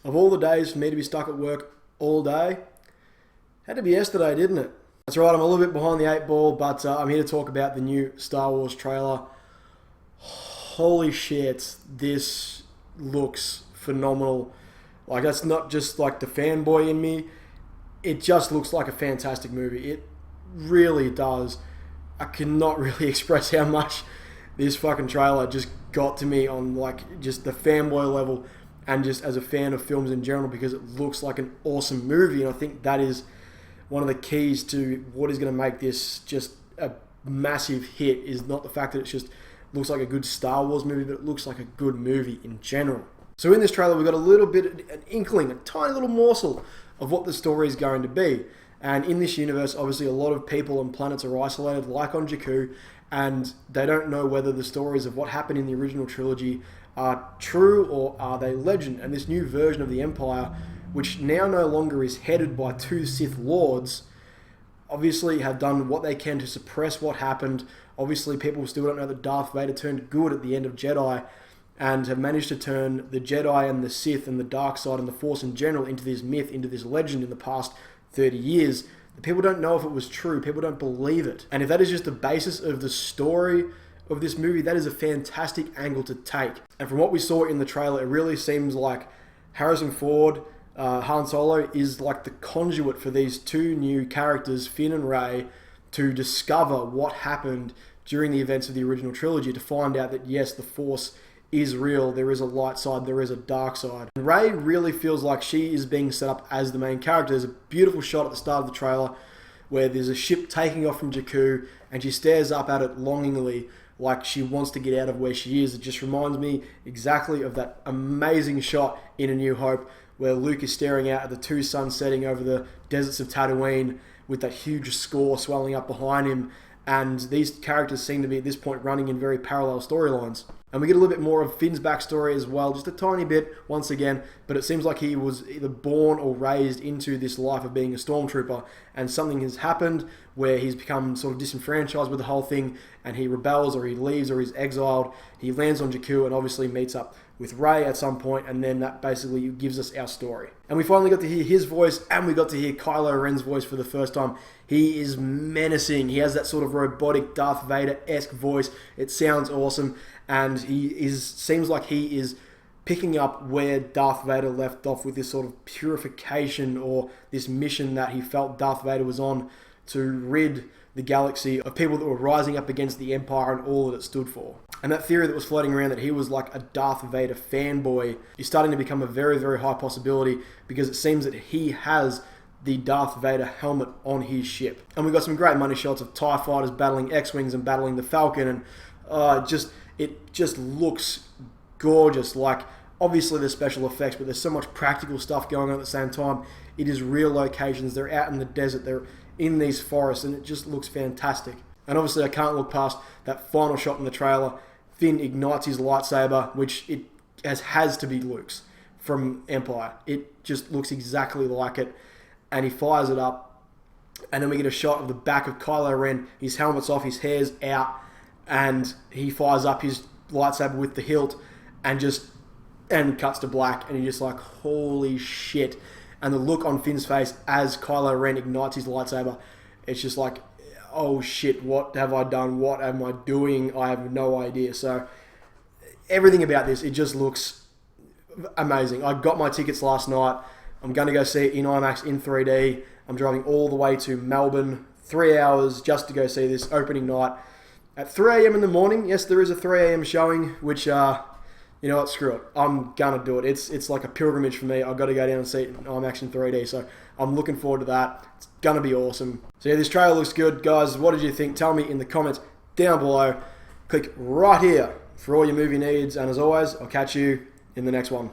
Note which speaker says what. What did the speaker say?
Speaker 1: Of all the days for me to be stuck at work all day, had to be yesterday, didn't it? That's right, I'm a little bit behind the 8 ball, but I'm here to talk about the new Star Wars trailer. Holy shit, this looks phenomenal. Like, that's not just like the fanboy in me. It just looks like a fantastic movie. It really does. I cannot really express how much this fucking trailer just got to me on like just the fanboy level and just as a fan of films in general, because it looks like an awesome movie. And I think that is one of the keys to what is going to make this just a massive hit, is not the fact that it just looks like a good Star Wars movie, but it looks like a good movie in general. So in this trailer, we've got a little bit, an inkling, a tiny little morsel of what the story is going to be. And in this universe, obviously a lot of people and planets are isolated, like on Jakku, and they don't know whether the stories of what happened in the original trilogy are true or are they legend. And this new version of the Empire, which now no longer is headed by 2 Sith Lords, obviously have done what they can to suppress what happened. Obviously, people still don't know that Darth Vader turned good at the end of Jedi, and have managed to turn the Jedi and the Sith and the dark side and the Force in general into this myth, into this legend in the past 30 years. The people don't know if it was true. People don't believe it. And if that is just the basis of the story of this movie, that is a fantastic angle to take. And from what we saw in the trailer, it really seems like Harrison Ford, Han Solo, is like the conduit for these 2 new characters, Finn and Rey, to discover what happened during the events of the original trilogy, to find out that yes, the Force is real, there is a light side, there is a dark side. And Rey really feels like she is being set up as the main character. There's a beautiful shot at the start of the trailer where there's a ship taking off from Jakku and she stares up at it longingly, like she wants to get out of where she is. It just reminds me exactly of that amazing shot in A New Hope where Luke is staring out at the 2 suns setting over the deserts of Tatooine with that huge score swelling up behind him. And these characters seem to be at this point running in very parallel storylines. And we get a little bit more of Finn's backstory as well, just a tiny bit once again, but it seems like he was either born or raised into this life of being a stormtrooper, and something has happened where he's become sort of disenfranchised with the whole thing, and he rebels or he leaves or he's exiled. He lands on Jakku and obviously meets up with Rey at some point, and then that basically gives us our story. And we finally got to hear his voice, and we got to hear Kylo Ren's voice for the first time. He is menacing. He has that sort of robotic Darth Vader-esque voice. It sounds awesome, and seems like he is picking up where Darth Vader left off with this sort of purification, or this mission that he felt Darth Vader was on to rid the galaxy of people that were rising up against the Empire and all that it stood for. And that theory that was floating around that he was like a Darth Vader fanboy is starting to become a very, very high possibility, because it seems that he has the Darth Vader helmet on his ship. And we got some great money shots of TIE fighters battling X-Wings and battling the Falcon, and it just looks gorgeous. Like, obviously there's special effects, but there's so much practical stuff going on at the same time. It is real locations. They're out in the desert. They're in these forests, and it just looks fantastic. And obviously I can't look past that final shot in the trailer. Finn ignites his lightsaber, which it has to be Luke's from Empire. It just looks exactly like it. And he fires it up. And then we get a shot of the back of Kylo Ren. His helmet's off, his hair's out, and he fires up his lightsaber with the hilt and cuts to black. And you're just like, holy shit. And the look on Finn's face as Kylo Ren ignites his lightsaber, it's just like, oh shit, what have I done? What am I doing? I have no idea. So everything about this, it just looks amazing. I got my tickets last night. I'm going to go see it in IMAX in 3D. I'm driving all the way to Melbourne, 3 hours just to go see this opening night at 3 a.m. in the morning. Yes, there is a 3 a.m. showing, which, you know what, screw it. I'm going to do it. It's like a pilgrimage for me. I've got to go down and see it in IMAX in 3D. So I'm looking forward to that. It's going to be awesome. So yeah, this trailer looks good. Guys, what did you think? Tell me in the comments down below. Click right here for all your movie needs. And as always, I'll catch you in the next one.